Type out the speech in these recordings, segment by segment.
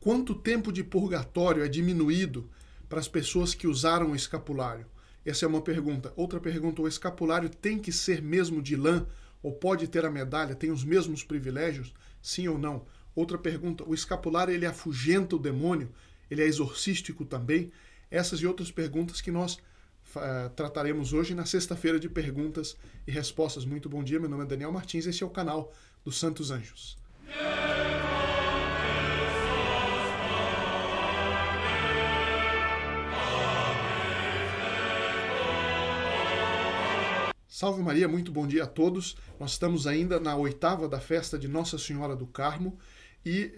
Quanto tempo de purgatório é diminuído para as pessoas que usaram o escapulário? Essa é uma pergunta. Outra pergunta, o escapulário tem que ser mesmo de lã? Ou pode ter a medalha? Tem os mesmos privilégios? Sim ou não? Outra pergunta, o escapulário ele afugenta o demônio? Ele é exorcístico também? Essas e outras perguntas que nós trataremos hoje na sexta-feira de perguntas e respostas. Muito bom dia, meu nome é Daniel Martins, esse é o canal dos Santos Anjos. Salve Maria, muito bom dia a todos. Nós estamos ainda na oitava da festa de Nossa Senhora do Carmo e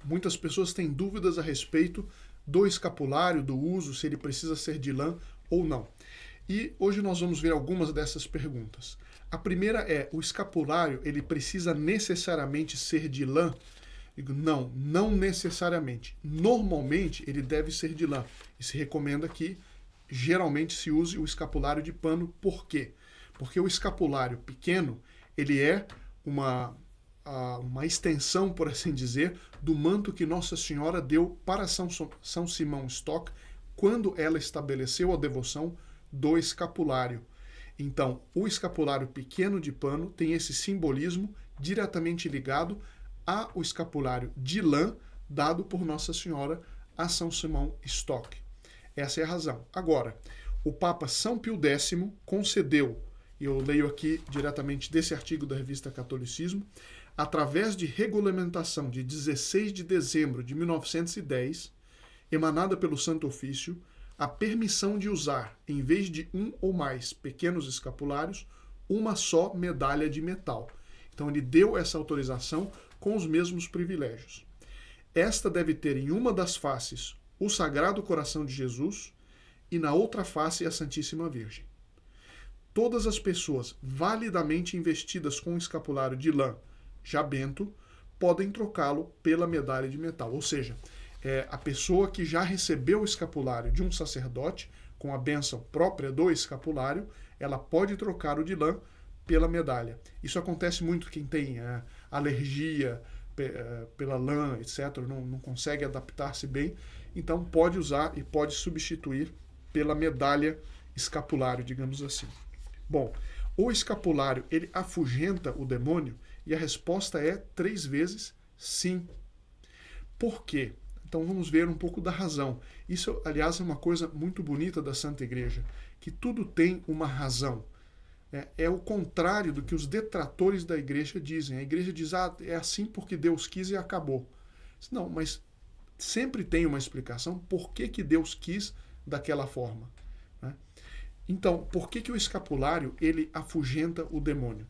muitas pessoas têm dúvidas a respeito do escapulário, do uso, se ele precisa ser de lã ou não. E hoje nós vamos ver algumas dessas perguntas. A primeira é, o escapulário ele precisa necessariamente ser de lã? Digo, não, não necessariamente. Normalmente ele deve ser de lã e se recomenda que geralmente se use o escapulário de pano. Por quê? Porque o escapulário pequeno, ele é uma extensão, por assim dizer, do manto que Nossa Senhora deu para São Simão Stock quando ela estabeleceu a devoção do escapulário. Então, o escapulário pequeno de pano tem esse simbolismo diretamente ligado ao escapulário de lã dado por Nossa Senhora a São Simão Stock. Essa é a razão. Agora, o Papa São Pio X concedeu, e eu leio aqui diretamente desse artigo da revista Catolicismo, através de regulamentação de 16 de dezembro de 1910, emanada pelo Santo Ofício, a permissão de usar, em vez de um ou mais pequenos escapulários, uma só medalha de metal. Então ele deu essa autorização com os mesmos privilégios. Esta deve ter em uma das faces o Sagrado Coração de Jesus e na outra face a Santíssima Virgem. Todas as pessoas validamente investidas com um escapulário de lã já bento podem trocá-lo pela medalha de metal. Ou seja, a pessoa que já recebeu o escapulário de um sacerdote, com a bênção própria do escapulário, ela pode trocar o de lã pela medalha. Isso acontece muito quem tem alergia pela lã, etc., não consegue adaptar-se bem, então pode usar e pode substituir pela medalha escapulário, digamos assim. Bom, o escapulário, ele afugenta o demônio? E a resposta é 3 vezes sim. Por quê? Então vamos ver um pouco da razão. Isso, aliás, é uma coisa muito bonita da Santa Igreja, que tudo tem uma razão. É o contrário do que os detratores da Igreja dizem. A Igreja diz, é assim porque Deus quis e acabou. Não, mas sempre tem uma explicação por que Deus quis daquela forma. Então, por que o escapulário ele afugenta o demônio?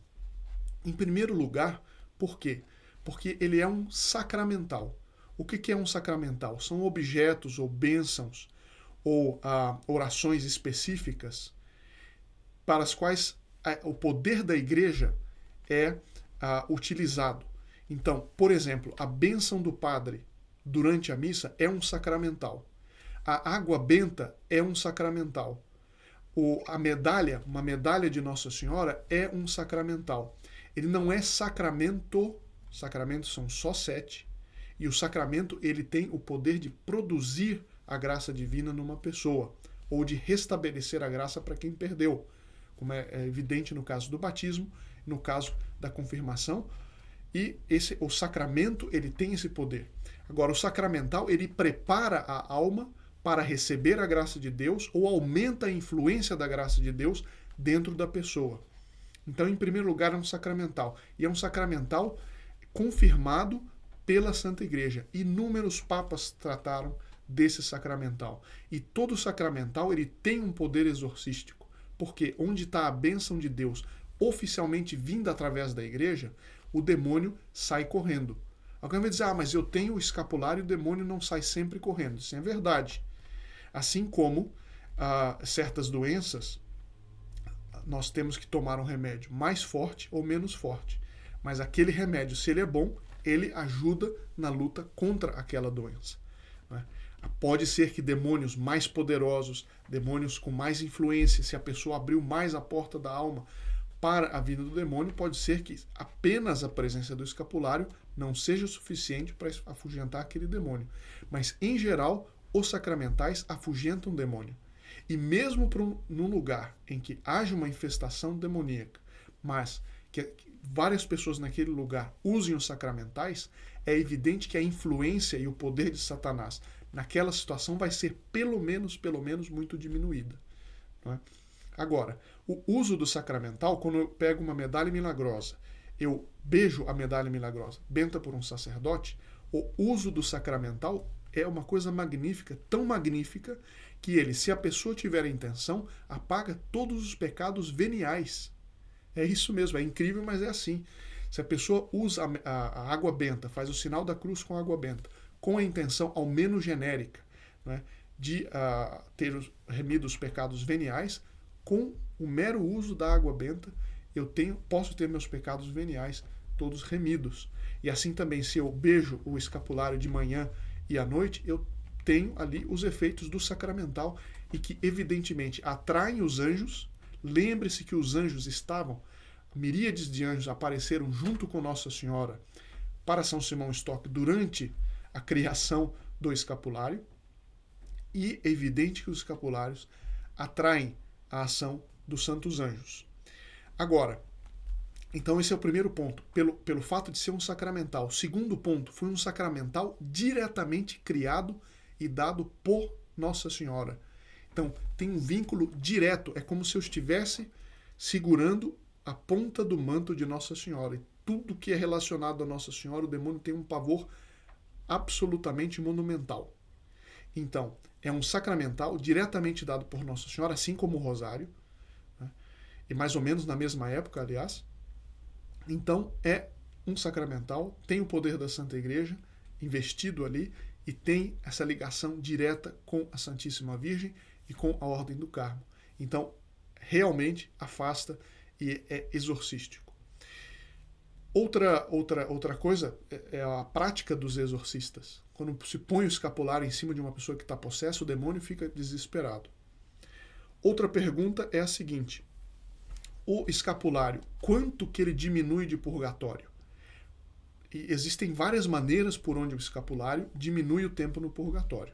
Em primeiro lugar, por quê? Porque ele é um sacramental. O que é um sacramental? São objetos ou bênçãos ou orações específicas para as quais o poder da igreja é utilizado. Então, por exemplo, a bênção do padre durante a missa é um sacramental. A água benta é um sacramental. A medalha, uma medalha de Nossa Senhora, é um sacramental. Ele não é sacramento, sacramentos são só 7, e o sacramento ele tem o poder de produzir a graça divina numa pessoa, ou de restabelecer a graça para quem perdeu, como é evidente no caso do batismo, no caso da confirmação, e o sacramento ele tem esse poder. Agora, o sacramental ele prepara a alma para receber a graça de Deus ou aumenta a influência da graça de Deus dentro da pessoa. Então, em primeiro lugar, é um sacramental. E é um sacramental confirmado pela Santa Igreja. Inúmeros papas trataram desse sacramental. E todo sacramental ele tem um poder exorcístico. Porque onde está a bênção de Deus oficialmente vinda através da Igreja, o demônio sai correndo. Alguém vai dizer, mas eu tenho o escapulário e o demônio não sai sempre correndo. Isso é verdade. Assim como certas doenças, nós temos que tomar um remédio mais forte ou menos forte. Mas aquele remédio, se ele é bom, ele ajuda na luta contra aquela doença. Pode ser que demônios mais poderosos, demônios com mais influência, se a pessoa abriu mais a porta da alma para a vida do demônio, pode ser que apenas a presença do escapulário não seja suficiente para afugentar aquele demônio. Mas, em geral, os sacramentais afugentam o demônio. E mesmo num lugar em que haja uma infestação demoníaca, mas que várias pessoas naquele lugar usem os sacramentais, é evidente que a influência e o poder de Satanás naquela situação vai ser pelo menos muito diminuída. Não é? Agora, o uso do sacramental, quando eu pego uma medalha milagrosa, eu beijo a medalha milagrosa, benta por um sacerdote, o uso do sacramental é uma coisa magnífica, tão magnífica, que ele, se a pessoa tiver a intenção, apaga todos os pecados veniais. É isso mesmo, é incrível, mas é assim. Se a pessoa usa a água benta, faz o sinal da cruz com a água benta, com a intenção, ao menos genérica, né, de ter remido os pecados veniais, com o mero uso da água benta, posso ter meus pecados veniais todos remidos. E assim também, se eu beijo o escapulário de manhã e à noite, eu tenho ali os efeitos do sacramental e que, evidentemente, atraem os anjos. Lembre-se que os anjos estavam, miríades de anjos apareceram junto com Nossa Senhora para São Simão Stock durante a criação do escapulário. E é evidente que os escapulários atraem a ação dos santos anjos. Agora, então esse é o primeiro ponto, pelo fato de ser um sacramental. O segundo ponto, foi um sacramental diretamente criado e dado por Nossa Senhora. Então, tem um vínculo direto, é como se eu estivesse segurando a ponta do manto de Nossa Senhora. E tudo que é relacionado a Nossa Senhora, o demônio tem um pavor absolutamente monumental. Então, é um sacramental diretamente dado por Nossa Senhora, assim como o rosário, né? E mais ou menos na mesma época, aliás. Então, é um sacramental, tem o poder da Santa Igreja investido ali e tem essa ligação direta com a Santíssima Virgem e com a Ordem do Carmo. Então, realmente afasta e é exorcístico. Outra coisa é a prática dos exorcistas. Quando se põe o escapulário em cima de uma pessoa que está possessa, o demônio fica desesperado. Outra pergunta é a seguinte: o escapulário, quanto que ele diminui de purgatório? E existem várias maneiras por onde o escapulário diminui o tempo no purgatório.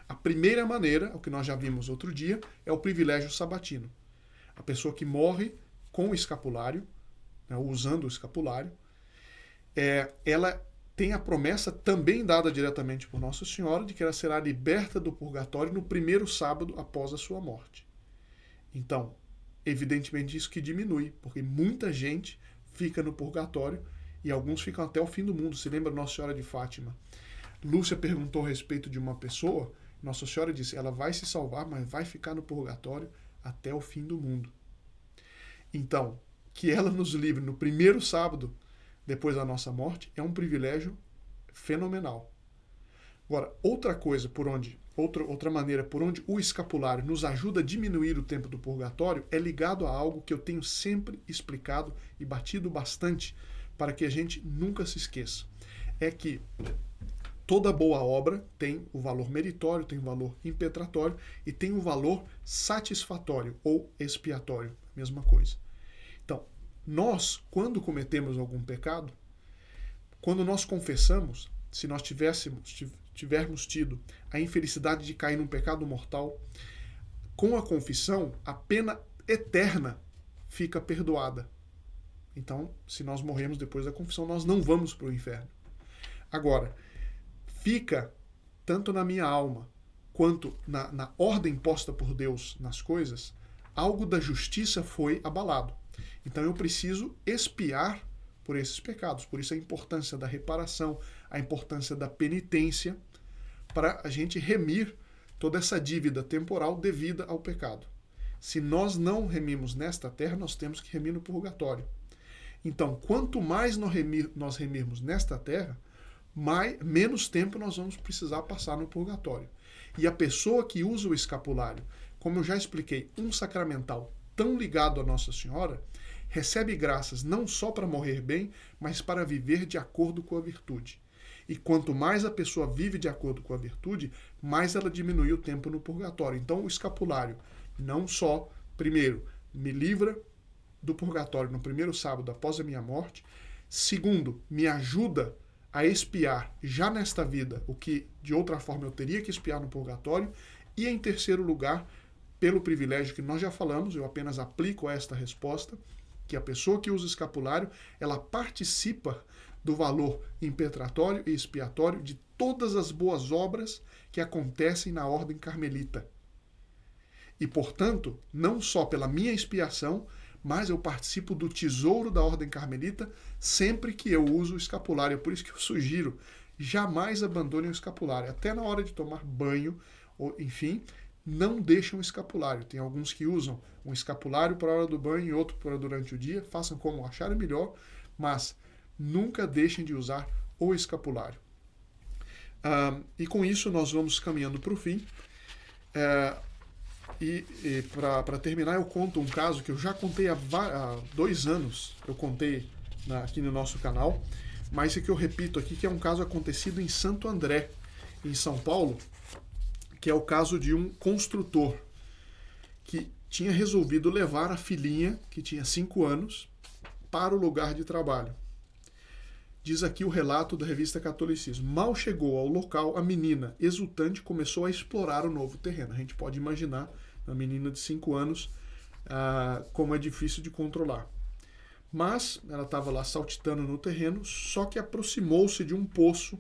A primeira maneira, o que nós já vimos outro dia, é o privilégio sabatino. A pessoa que morre com o escapulário, né, usando o escapulário, ela tem a promessa também dada diretamente por Nossa Senhora de que ela será liberta do purgatório no primeiro sábado após a sua morte. Então, evidentemente isso que diminui, porque muita gente fica no purgatório e alguns ficam até o fim do mundo. Se lembra Nossa Senhora de Fátima? Lúcia perguntou a respeito de uma pessoa, Nossa Senhora disse, ela vai se salvar, mas vai ficar no purgatório até o fim do mundo. Então, que ela nos livre no primeiro sábado depois da nossa morte é um privilégio fenomenal. Agora, outra maneira por onde o escapulário nos ajuda a diminuir o tempo do purgatório é ligado a algo que eu tenho sempre explicado e batido bastante para que a gente nunca se esqueça. É que toda boa obra tem o valor meritório, tem o valor impetratório e tem o valor satisfatório ou expiatório, mesma coisa. Então, nós, quando cometemos algum pecado, quando nós confessamos, se nós tivermos tido a infelicidade de cair num pecado mortal, com a confissão, a pena eterna fica perdoada. Então, se nós morremos depois da confissão, nós não vamos para o inferno. Agora, fica, tanto na minha alma, quanto na ordem posta por Deus nas coisas, algo da justiça foi abalado. Então eu preciso expiar por esses pecados. Por isso a importância da reparação, a importância da penitência, para a gente remir toda essa dívida temporal devida ao pecado. Se nós não remimos nesta terra, nós temos que remir no purgatório. Então, quanto mais nós remirmos nesta terra, menos tempo nós vamos precisar passar no purgatório. E a pessoa que usa o escapulário, como eu já expliquei, um sacramental tão ligado a Nossa Senhora, recebe graças não só para morrer bem, mas para viver de acordo com a virtude. E quanto mais a pessoa vive de acordo com a virtude, mais ela diminui o tempo no purgatório. Então o escapulário não só, primeiro, me livra do purgatório no primeiro sábado após a minha morte, segundo, me ajuda a expiar já nesta vida o que de outra forma eu teria que expiar no purgatório, e em terceiro lugar, pelo privilégio que nós já falamos, eu apenas aplico a esta resposta, que a pessoa que usa escapulário, ela participa do valor impetratório e expiatório de todas as boas obras que acontecem na ordem carmelita. E, portanto, não só pela minha expiação, mas eu participo do tesouro da ordem carmelita sempre que eu uso o escapulário. É por isso que eu sugiro, jamais abandonem o escapulário. Até na hora de tomar banho, ou, enfim, não deixem o escapulário. Tem alguns que usam um escapulário para a hora do banho e outro para durante o dia. Façam como acharem melhor, mas nunca deixem de usar o escapulário. E com isso nós vamos caminhando para o fim. E para terminar, eu conto um caso que eu já contei há 2 anos. Eu contei aqui no nosso canal, mas esse que eu repito aqui, que é um caso acontecido em Santo André, em São Paulo, que é o caso de um construtor que tinha resolvido levar a filhinha, que tinha 5 anos, para o lugar de trabalho. Diz aqui o relato da revista Catolicismo. Mal chegou ao local, a menina, exultante, começou a explorar o novo terreno. A gente pode imaginar, uma menina de 5 anos, como é difícil de controlar. Mas ela estava lá saltitando no terreno, só que aproximou-se de um poço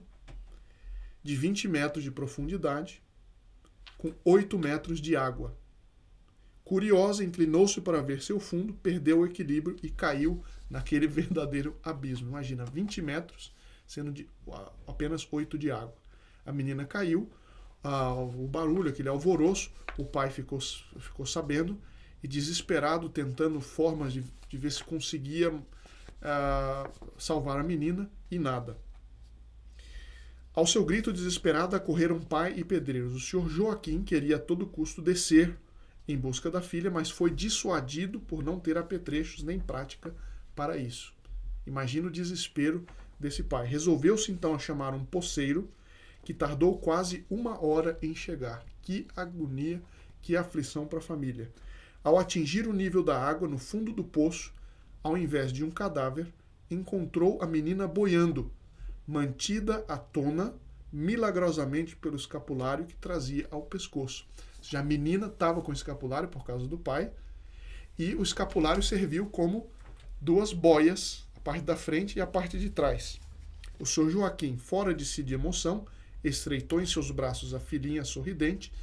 de 20 metros de profundidade, com 8 metros de água. Curiosa, inclinou-se para ver seu fundo, perdeu o equilíbrio e caiu naquele verdadeiro abismo. Imagina, 20 metros, sendo de apenas 8 de água. A menina caiu, o barulho, aquele alvoroço, o pai ficou sabendo e, desesperado, tentando formas de ver se conseguia salvar a menina, e nada. Ao seu grito desesperado, acorreram pai e pedreiros. O senhor Joaquim queria a todo custo descer em busca da filha, mas foi dissuadido por não ter apetrechos nem prática para isso. Imagina o desespero desse pai. Resolveu-se então a chamar um poceiro, que tardou quase 1 hora em chegar. Que agonia, que aflição para a família. Ao atingir o nível da água no fundo do poço, ao invés de um cadáver, encontrou a menina boiando, mantida à tona milagrosamente pelo escapulário que trazia ao pescoço. Já a menina estava com o escapulário por causa do pai, e o escapulário serviu como 2 boias, a parte da frente e a parte de trás. O senhor Joaquim, fora de si de emoção, estreitou em seus braços a filhinha sorridente,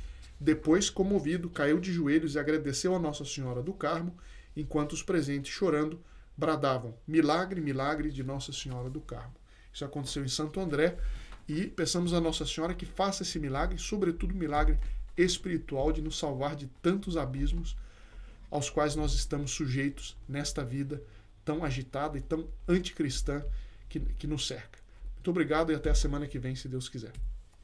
depois, comovido, caiu de joelhos e agradeceu a Nossa Senhora do Carmo, enquanto os presentes, chorando, bradavam: milagre, milagre de Nossa Senhora do Carmo. Isso aconteceu em Santo André, e peçamos a Nossa Senhora que faça esse milagre, sobretudo milagre espiritual, de nos salvar de tantos abismos aos quais nós estamos sujeitos nesta vida tão agitada e tão anticristã que nos cerca. Muito obrigado e até a semana que vem, se Deus quiser.